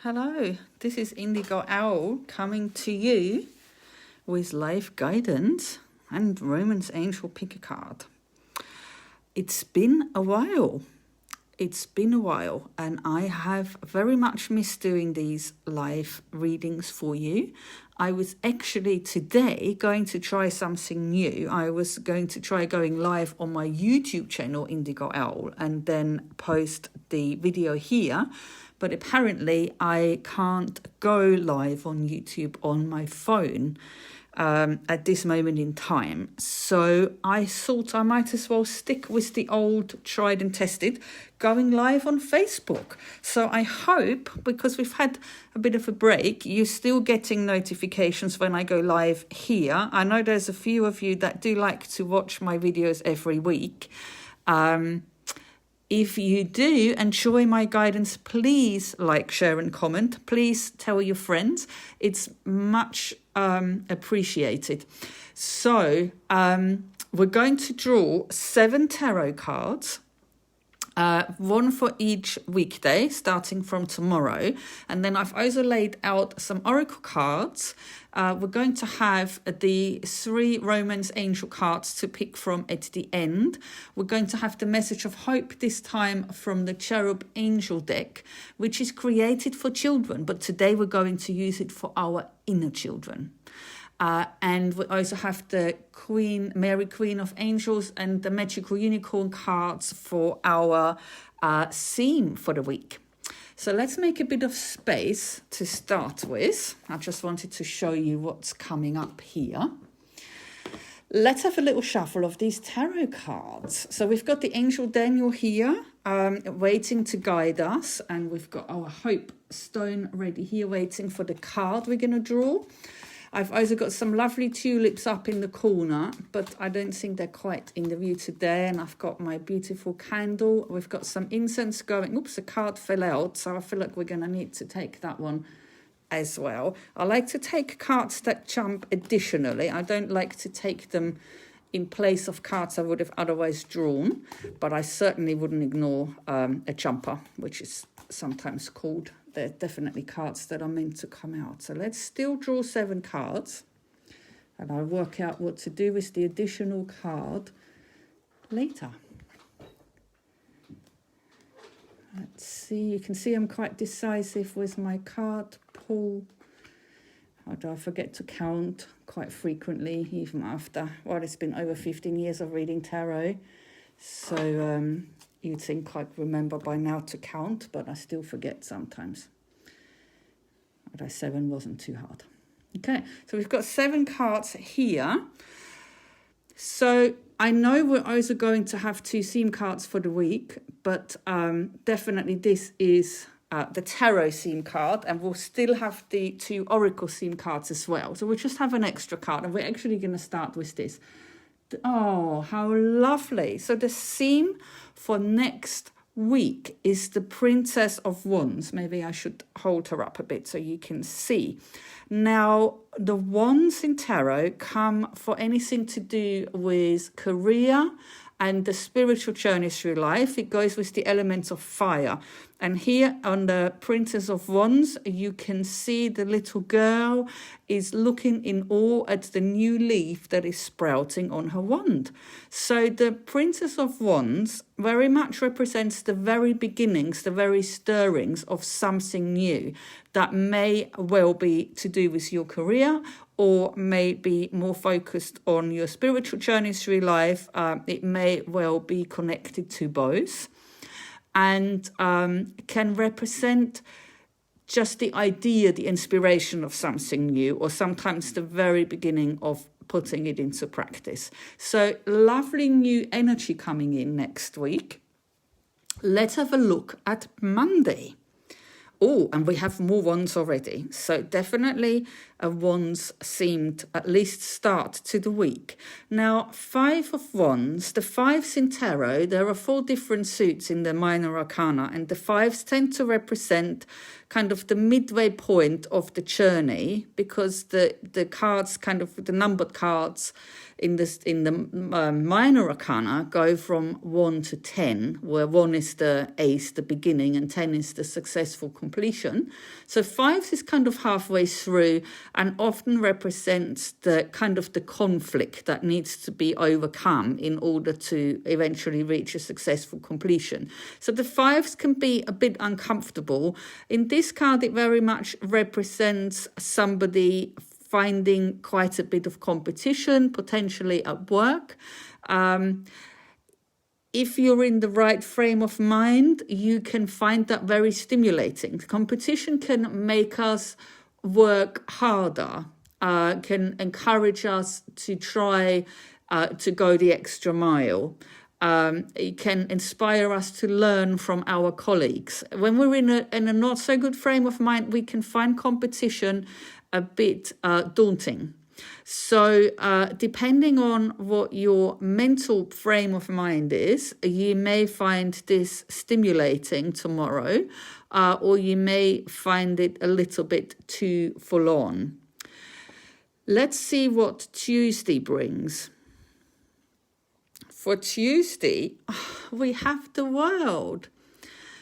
Hello, this is Indigo Owl coming to you with life guidance and Romance Angel pick a card. It's been a while. And I have very much missed doing these live readings for you. I was actually today going to try something new. I was going to try going live on my YouTube channel, Indigo Owl, and then post the video here. But apparently I can't go live on YouTube on my phone at this moment in time. So I thought I might as well stick with the old tried and tested, going live on Facebook. So I hope, because we've had a bit of a break, you're still getting notifications when I go live here. I know there's a few of you that do like to watch my videos every week. If you do enjoy my guidance, please like, share and comment. Please tell your friends. It's much appreciated. So we're going to draw 7 tarot cards. One for each weekday, starting from tomorrow. And then I've also laid out some oracle cards. We're going to have the 3 Romance Angel cards to pick from at the end. We're going to have the Message of Hope this time from the Cherub Angel deck, which is created for children, but today we're going to use it for our inner children. And we also have the Mary Queen of Angels and the Magical Unicorn cards for our theme for the week. So let's make a bit of space to start with. I just wanted to show you what's coming up here. Let's have a little shuffle of these tarot cards. So we've got the Angel Daniel here waiting to guide us. And we've got our Hope Stone ready here waiting for the card we're going to draw. I've also got some lovely tulips up in the corner, but I don't think they're quite in the view today. And I've got my beautiful candle. We've got some incense going. Oops, a card fell out, so I feel like we're going to need to take that one as well. I like to take cards that jump additionally. I don't like to take them in place of cards I would have otherwise drawn, but I certainly wouldn't ignore a jumper, which is sometimes called. They're definitely cards that are meant to come out. So let's still draw 7 cards. And I'll work out what to do with the additional card later. Let's see. You can see I'm quite decisive with my card pull. Although I forget to count quite frequently, even after, well, it's been over 15 years of reading tarot. So you'd think I'd remember by now to count, but I still forget sometimes. Although 7 wasn't too hard. Okay, so we've got 7 cards here. So I know we're also going to have 2 theme cards for the week, but definitely this is the tarot theme card, and we'll still have the 2 oracle theme cards as well. So we'll just have an extra card, and we're actually going to start with this. Oh, how lovely. So the theme for next week is the Princess of Wands. Maybe I should hold her up a bit so you can see. Now, the wands in tarot come for anything to do with career and the spiritual journey through life. It goes with the elements of fire. And here on the Princess of Wands, you can see the little girl is looking in awe at the new leaf that is sprouting on her wand. So the Princess of Wands very much represents the very beginnings, the very stirrings of something new that may well be to do with your career, or may be more focused on your spiritual journey through life. It may well be connected to both, and can represent just the idea, the inspiration of something new, or sometimes the very beginning of putting it into practice. So lovely new energy coming in next week. Let's have a look at Monday. Oh, and we have more wands already. So definitely a wands themed at least start to the week. Now, 5 of wands, the 5s in tarot, there are 4 different suits in the minor arcana, and the 5s tend to represent kind of the midway point of the journey, because the cards, kind of the numbered cards in the minor arcana, go from 1 to 10, where 1 is the ace, the beginning, and 10 is the successful completion. So 5 is kind of halfway through and often represents the kind of the conflict that needs to be overcome in order to eventually reach a successful completion. So the 5s can be a bit uncomfortable. In this card, it very much represents somebody finding quite a bit of competition, potentially at work. If you're in the right frame of mind, you can find that very stimulating. Competition can make us work harder, can encourage us to try to go the extra mile. It can inspire us to learn from our colleagues. When we're in a not so good frame of mind, we can find competition a bit daunting. So depending on what your mental frame of mind is, you may find this stimulating tomorrow, or you may find it a little bit too full on. Let's see what Tuesday brings. For Tuesday, we have the World.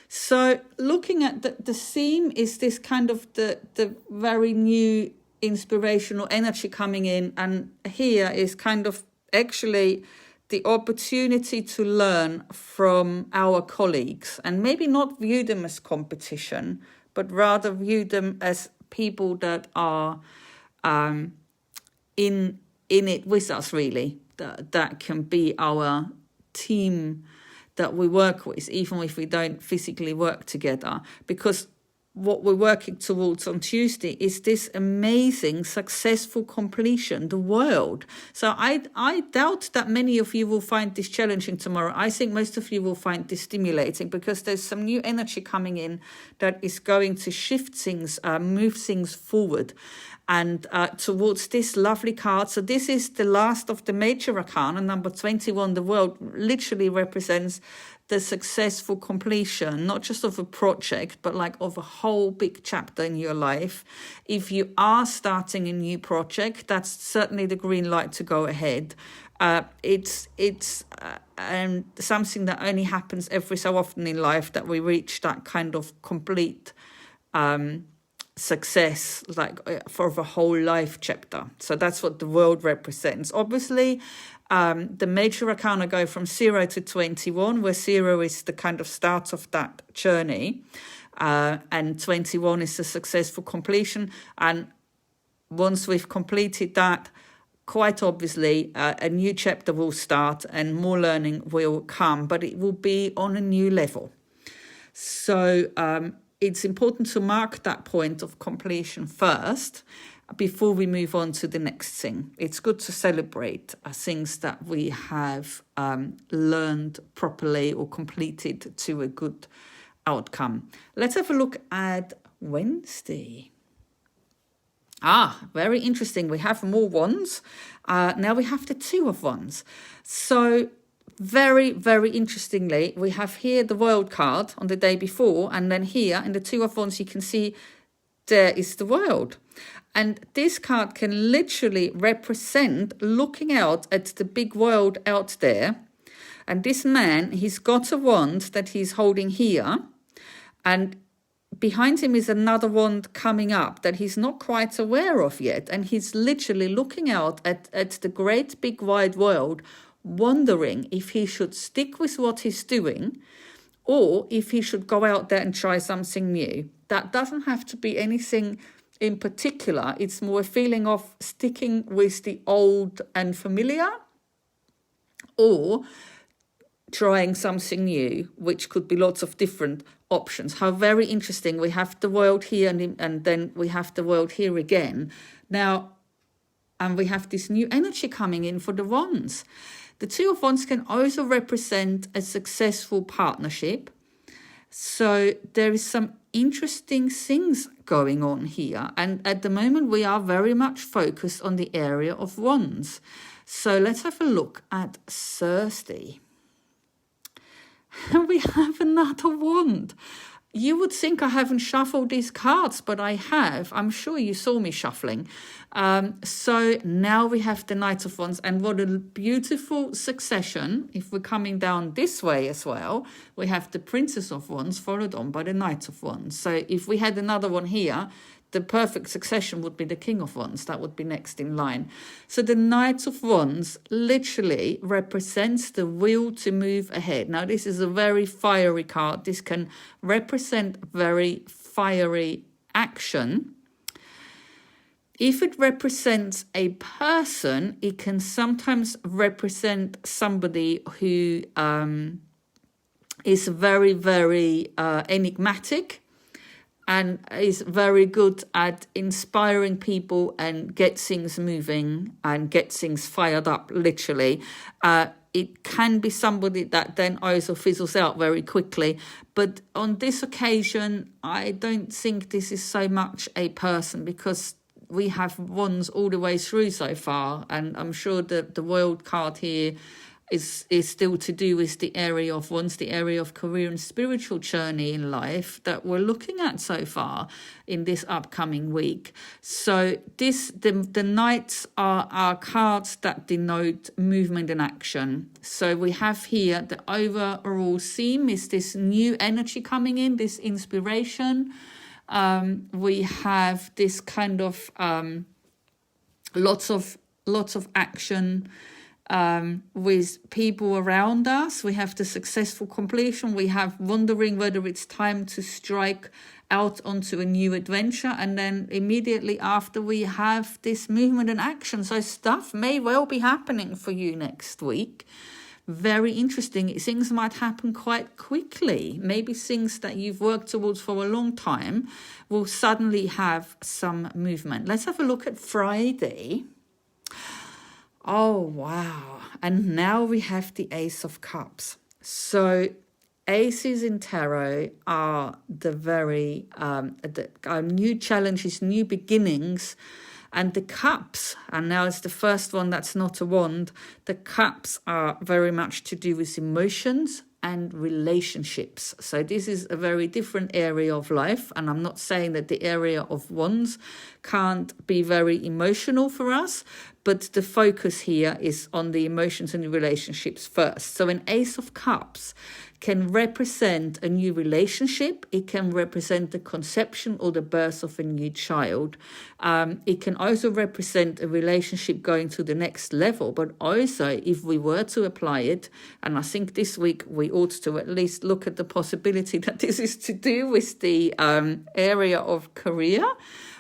So looking at the theme is this kind of the very new inspirational energy coming in. And here is kind of actually the opportunity to learn from our colleagues and maybe not view them as competition, but rather view them as people that are in it with us, really. That can be our team that we work with, even if we don't physically work together, because what we're working towards on Tuesday is this amazing successful completion, the World. So I doubt that many of you will find this challenging tomorrow. I think most of you will find this stimulating, because there's some new energy coming in that is going to shift things, move things forward, and towards this lovely card. So this is the last of the major arcana, number 21. The World literally represents the successful completion, not just of a project, but like of a whole big chapter in your life. If you are starting a new project, that's certainly the green light to go ahead. It's something that only happens every so often in life, that we reach that kind of complete success, like for the whole life chapter. So that's what the World represents. Obviously, the major arcana go from 0 to 21, where 0 is the kind of start of that journey, and 21 is the successful completion. And once we've completed that, quite obviously, a new chapter will start and more learning will come, but it will be on a new level. So it's important to mark that point of completion first before we move on to the next thing. It's good to celebrate things that we have learned properly or completed to a good outcome. Let's have a look at Wednesday. Very interesting. We have more wands. Now we have the Two of Wands. So very, very interestingly, we have here the World card on the day before, and then here in the Two of Wands you can see there is the World. And this card can literally represent looking out at the big world out there. And this man, he's got a wand that he's holding here, and behind him is another wand coming up that he's not quite aware of yet. And he's literally looking out at the great big wide world, wondering if he should stick with what he's doing or if he should go out there and try something new. That doesn't have to be anything in particular. It's more a feeling of sticking with the old and familiar, or trying something new, which could be lots of different options. How very interesting. We have the World here, and then we have the World here again. Now, and we have this new energy coming in for the Wands. The Two of Wands can also represent a successful partnership. So there is some interesting things going on here. And at the moment, we are very much focused on the area of Wands. So let's have a look at Thursday. We have another wand. you would think I haven't shuffled these cards, but I have. I'm sure you saw me shuffling. So now we have the Knight of Wands, and what a beautiful succession. If we're coming down this way as well, we have the Princess of Wands followed on by the Knight of Wands. So if we had another one here, the perfect succession would be the King of Wands. That would be next in line. So the Knight of Wands literally represents the will to move ahead. Now, this is a very fiery card. This can represent very fiery action. If it represents a person, it can sometimes represent somebody who is very, very enigmatic, and is very good at inspiring people and get things moving and get things fired up, literally. It can be somebody that then also fizzles out very quickly. But on this occasion, I don't think this is so much a person, because we have wands all the way through so far. And I'm sure that the World card here is still to do with the area of wands, the area of career and spiritual journey in life that we're looking at so far in this upcoming week. So the knights are cards that denote movement and action. So we have here the overall theme is this new energy coming in, this inspiration. We have this kind of lots of action with people around us. We have the successful completion. We have wondering whether it's time to strike out onto a new adventure. And then immediately after, we have this movement and action. So stuff may well be happening for you next week. Very interesting. Things might happen quite quickly. Maybe things that you've worked towards for a long time will suddenly have some movement. Let's have a look at Friday. Oh, wow. And now we have the Ace of Cups. So aces in tarot are the very new challenges, new beginnings. And the cups, and now it's the first one that's not a wand, the cups are very much to do with emotions and relationships. So this is a very different area of life. And I'm not saying that the area of wands can't be very emotional for us, but the focus here is on the emotions and the relationships first. So an Ace of Cups can represent a new relationship. It can represent the conception or the birth of a new child. It can also represent a relationship going to the next level. But also, if we were to apply it, and I think this week we ought to at least look at the possibility that this is to do with the area of career,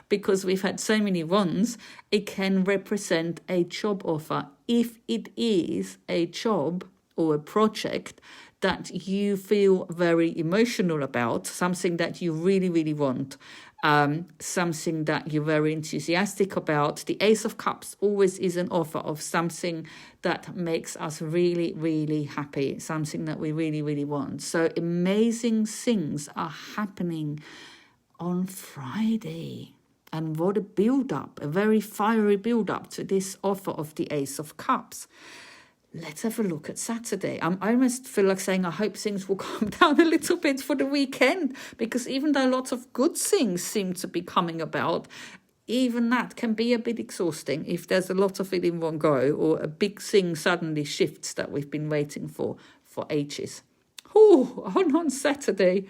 because we've had so many wands, it can represent a job offer. If it is a job or a project that you feel very emotional about, something that you really, really want, something that you're very enthusiastic about, the Ace of Cups always is an offer of something that makes us really, really happy, something that we really, really want. So amazing things are happening on Friday. And what a build-up, a very fiery build-up to this offer of the Ace of Cups. Let's have a look at Saturday. I almost feel like saying I hope things will calm down a little bit for the weekend, because even though lots of good things seem to be coming about, even that can be a bit exhausting if there's a lot of it in one go, or a big thing suddenly shifts that we've been waiting for ages. On Saturday,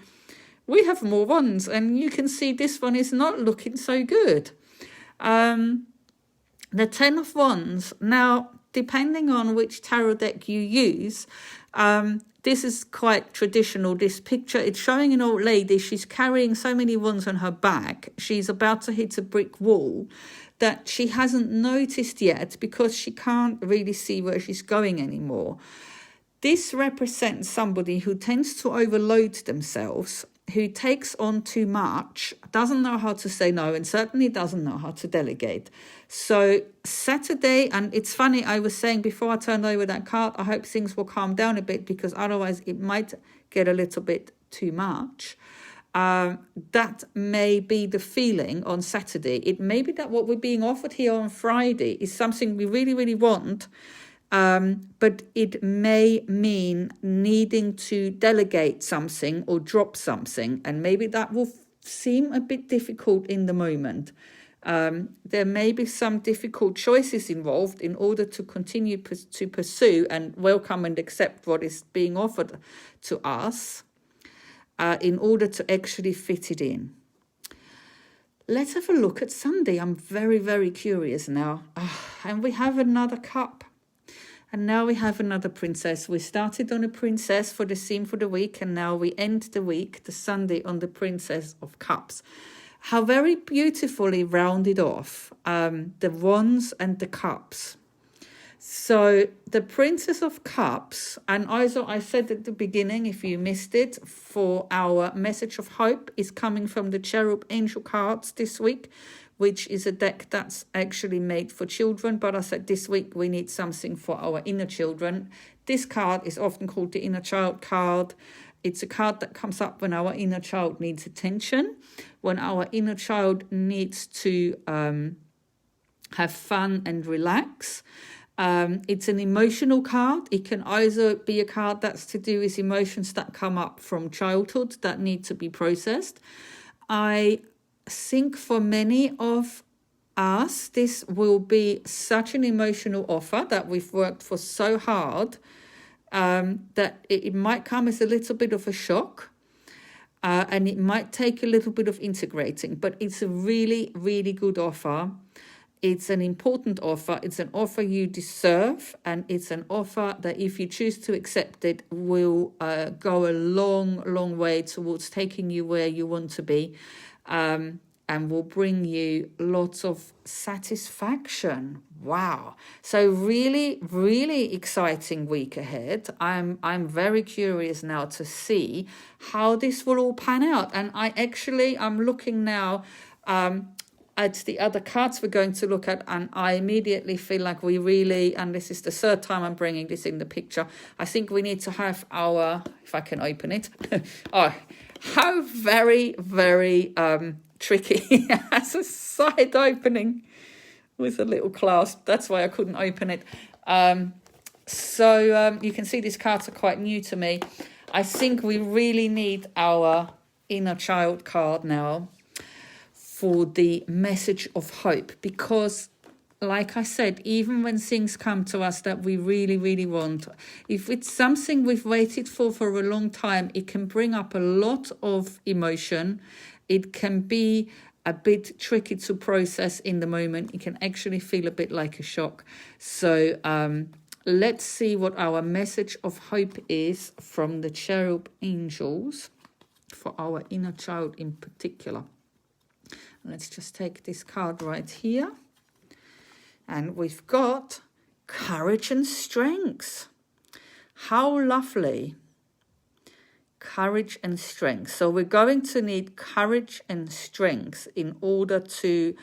we have more wands, and you can see this one is not looking so good. The Ten of Wands. Now, depending on which tarot deck you use, this is quite traditional. This picture, it's showing an old lady. She's carrying so many wands on her back. She's about to hit a brick wall that she hasn't noticed yet because she can't really see where she's going anymore. This represents somebody who tends to overload themselves, who takes on too much, doesn't know how to say no, and certainly doesn't know how to delegate. So Saturday, and it's funny, I was saying before I turned over that card, I hope things will calm down a bit, because otherwise it might get a little bit too much. That may be the feeling on Saturday. It may be that what we're being offered here on Friday is something we really, really want, but it may mean needing to delegate something or drop something, and maybe that will seem a bit difficult in the moment. There may be some difficult choices involved in order to continue to pursue and welcome and accept what is being offered to us, in order to actually fit it in. Let's have a look at Sunday. I'm very, very curious now. And we have another cup. And now we have another princess. We started on a princess for the theme for the week, and now we end the week, the Sunday, on the Princess of Cups. How very beautifully rounded off, the wands and the cups. So the Princess of Cups, and also I said at the beginning, if you missed it, for our message of hope is coming from the Cherub Angel cards this week, which is a deck that's actually made for children. But I said this week we need something for our inner children. This card is often called the Inner Child card. It's a card that comes up when our inner child needs attention, when our inner child needs to have fun and relax. It's an emotional card. It can either be a card that's to do with emotions that come up from childhood that need to be processed. I think for many of us, this will be such an emotional offer that we've worked for so hard, that it might come as a little bit of a shock, and it might take a little bit of integrating, but it's a really, really good offer. It's an important offer. It's an offer you deserve, and it's an offer that, if you choose to accept it, will go a long, long way towards taking you where you want to be, and will bring you lots of satisfaction. Wow. So really, really exciting week ahead. I'm very curious now to see how this will all pan out. And I'm looking now at the other cards we're going to look at, and I immediately feel like we really, and this is the third time I'm bringing this in the picture, I think we need to have our, if I can open it, oh, how very, very tricky, as a side opening with a little clasp. That's why I couldn't open it. So you can see these cards are quite new to me. I think we really need our Inner Child card now for the message of hope, because like I said, even when things come to us that we really, really want, if it's something we've waited for a long time, it can bring up a lot of emotion. It can be a bit tricky to process in the moment. It can actually feel a bit like a shock. So let's see what our message of hope is from the Cherub Angels for our inner child in particular. Let's just take this card right here. And we've got courage and strength. How lovely. Courage and strength. So we're going to need courage and strength in order to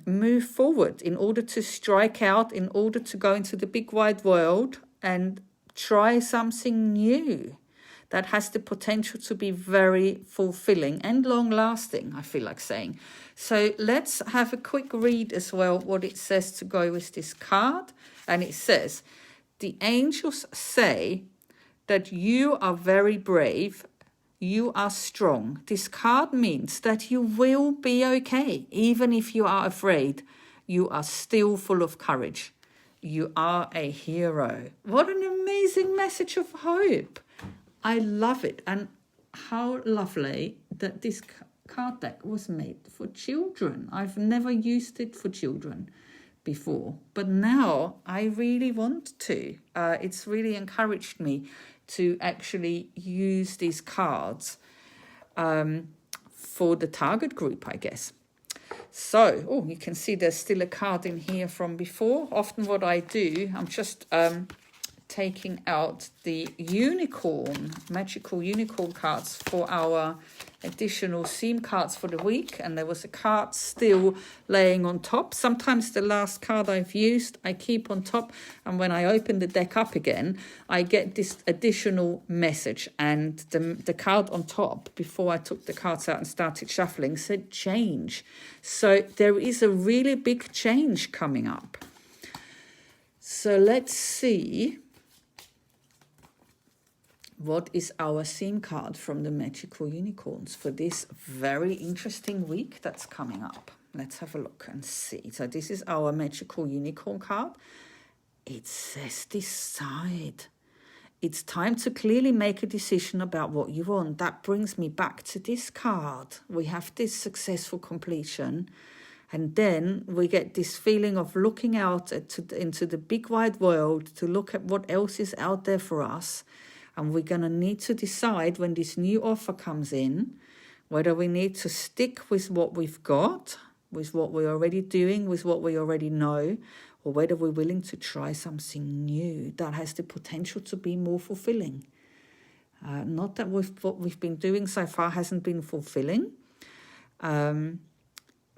move forward, in order to strike out, in order to go into the big wide world and try something new that has the potential to be very fulfilling and long-lasting, I feel like saying. So let's have a quick read as well what it says to go with this card. And it says, the angels say that you are very brave, you are strong. This card means that you will be okay. Even if you are afraid, you are still full of courage. You are a hero. What an amazing message of hope. I love it. And how lovely that this card deck was made for children. I've never used it for children before, but now I really want to. It's really encouraged me to actually use these cards for the target group, I guess. So, you can see there's still a card in here from before. Often what I do, I'm just taking out the magical unicorn cards for our additional theme cards for the week, and there was a card still laying on top. Sometimes the last card I've used I keep on top, and when I open the deck up again I get this additional message, and the card on top before I took the cards out and started shuffling said change. So there is a really big change coming up. So let's see what is our theme card from the Magical Unicorns for this very interesting week that's coming up. Let's have a look and see. So this is our Magical Unicorn card. It says decide. It's time to clearly make a decision about what you want. That brings me back to this card. We have this successful completion. And then we get this feeling of looking out into the big wide world to look at what else is out there for us. And we're going to need to decide when this new offer comes in, whether we need to stick with what we've got, with what we're already doing, with what we already know, or whether we're willing to try something new that has the potential to be more fulfilling. Not that what we've been doing so far hasn't been fulfilling,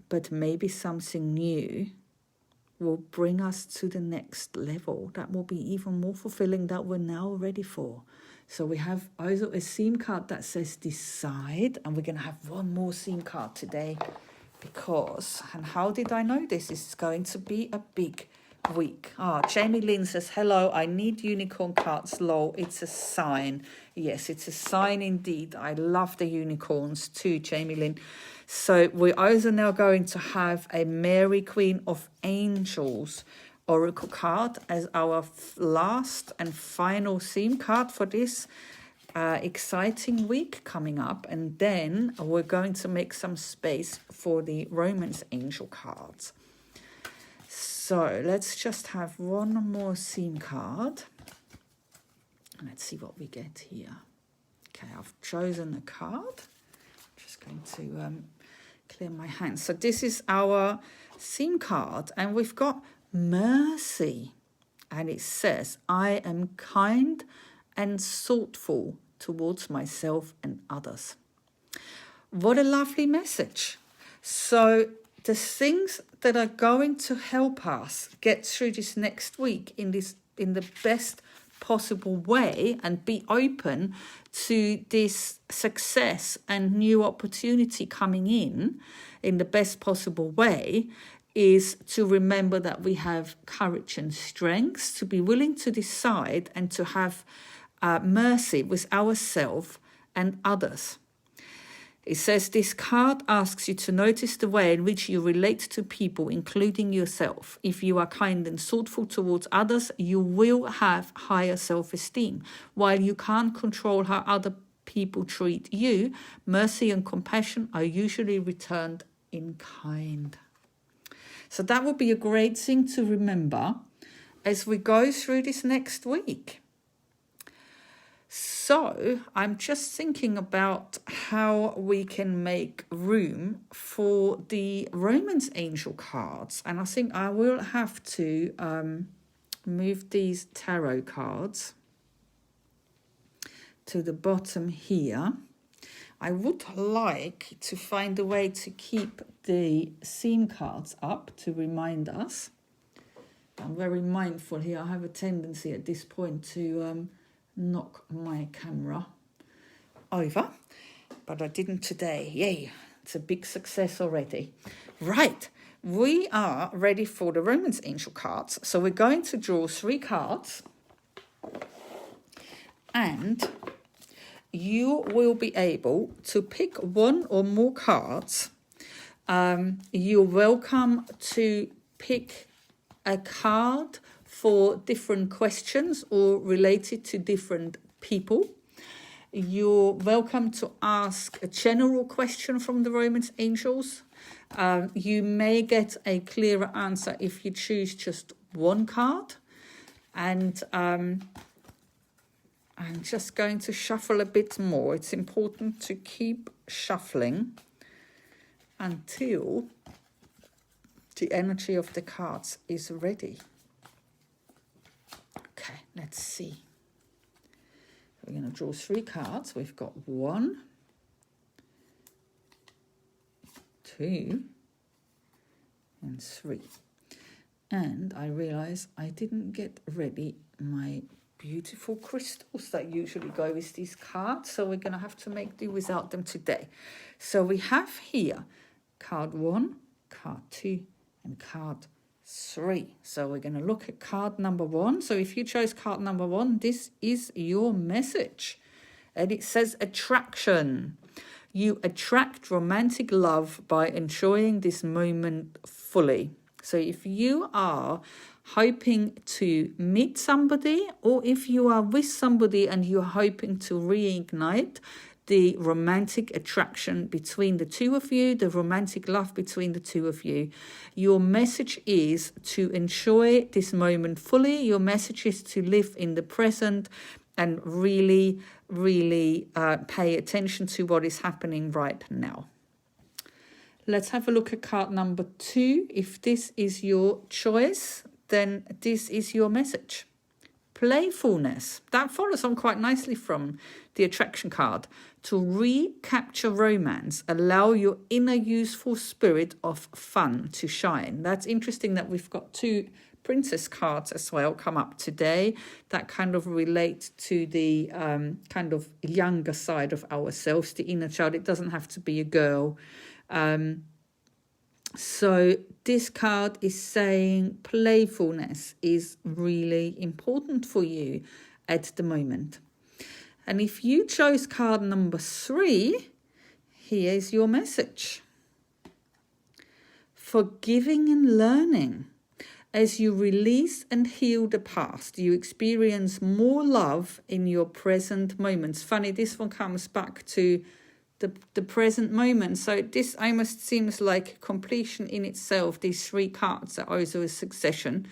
but maybe something new will bring us to the next level that will be even more fulfilling that we're now ready for. So we have also a theme card that says decide, and we're going to have one more theme card today because, and how did I know this? This is going to be a big week. Jamie Lynn says, hello, I need unicorn cards, lol. It's a sign. Yes, it's a sign indeed. I love the unicorns too, Jamie Lynn. So we're also now going to have a Mary Queen of Angels Oracle card as our last and final theme card for this exciting week coming up. And then we're going to make some space for the Romance Angel cards. So let's just have one more theme card. Let's see what we get here. Okay, I've chosen a card. Just going to clear my hands. So this is our theme card, and we've got Mercy. And it says, I am kind and thoughtful towards myself and others. What a lovely message. So the things that are going to help us get through this next week in the best possible way and be open to this success and new opportunity coming in the best possible way is to remember that we have courage and strength to be willing to decide and to have mercy with ourselves and others. It says this card asks you to notice the way in which you relate to people, including yourself. If you are kind and thoughtful towards others, you will have higher self-esteem. While you can't control how other people treat you, mercy and compassion are usually returned in kind. So that would be a great thing to remember as we go through this next week. So I'm just thinking about how we can make room for the Romance Angel cards. And I think I will have to move these tarot cards to the bottom here. I would like to find a way to keep the theme cards up to remind us. I'm very mindful here. I have a tendency at this point to knock my camera over, but I didn't today. Yay, it's a big success already. Right, we are ready for the Romance Angel cards. So we're going to draw 3 cards, and you will be able to pick one or more cards. You're welcome to pick a card for different questions or related to different people. You're welcome to ask a general question from the Romance Angels. You may get a clearer answer if you choose just one card. And I'm just going to shuffle a bit more. It's important to keep shuffling until the energy of the cards is ready. Okay, let's see. We're going to draw 3 cards. We've got 1, 2, and 3. And I realize I didn't get ready my beautiful crystals that usually go with these cards. So we're going to have to make do without them today. So we have here card 1, card 2, and card 3. So we're going to look at card number 1. So if you chose card number 1, this is your message. And it says attraction. You attract romantic love by enjoying this moment fully. So if you are hoping to meet somebody, or if you are with somebody and you're hoping to reignite the romantic attraction between the two of you, the romantic love between the two of you, your message is to enjoy this moment fully. Your message is to live in the present and really, really pay attention to what is happening right now. Let's have a look at card number 2. If this is your choice, then this is your message. Playfulness. That follows on quite nicely from the attraction card. To recapture romance, allow your inner youthful spirit of fun to shine. That's interesting that we've got 2 princess cards as well come up today that kind of relate to the kind of younger side of ourselves, the inner child. It doesn't have to be a girl. So this card is saying playfulness is really important for you at the moment. And if you chose card number 3, here's your message. Forgiving and learning. As you release and heal the past, you experience more love in your present moments. Funny, this one comes back to the present moment. So this almost seems like completion in itself. These 3 cards are also a succession.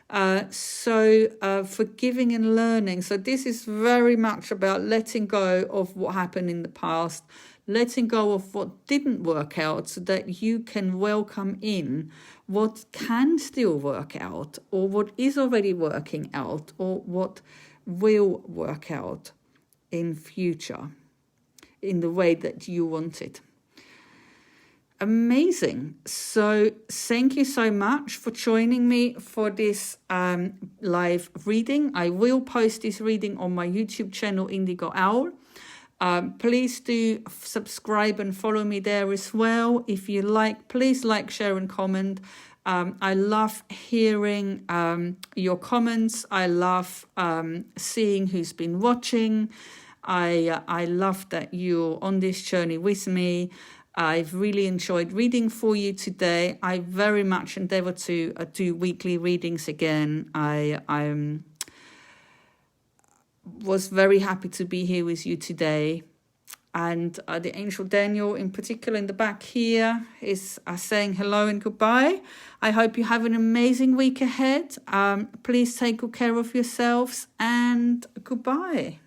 Forgiving and learning. So this is very much about letting go of what happened in the past, letting go of what didn't work out so that you can welcome in what can still work out, or what is already working out, or what will work out in future in the way that you want it. Amazing. So thank you so much for joining me for this live reading. I will post this reading on my YouTube channel, Indigo Owl. Please do subscribe and follow me there as well. If you like, please like, share and comment. I love hearing your comments. I love seeing who's been watching. I love that you're on this journey with me. I've really enjoyed reading for you today. I very much endeavor to do weekly readings again. I was very happy to be here with you today. And the angel Daniel in particular in the back here is saying hello and goodbye. I hope you have an amazing week ahead. Please take good care of yourselves and goodbye.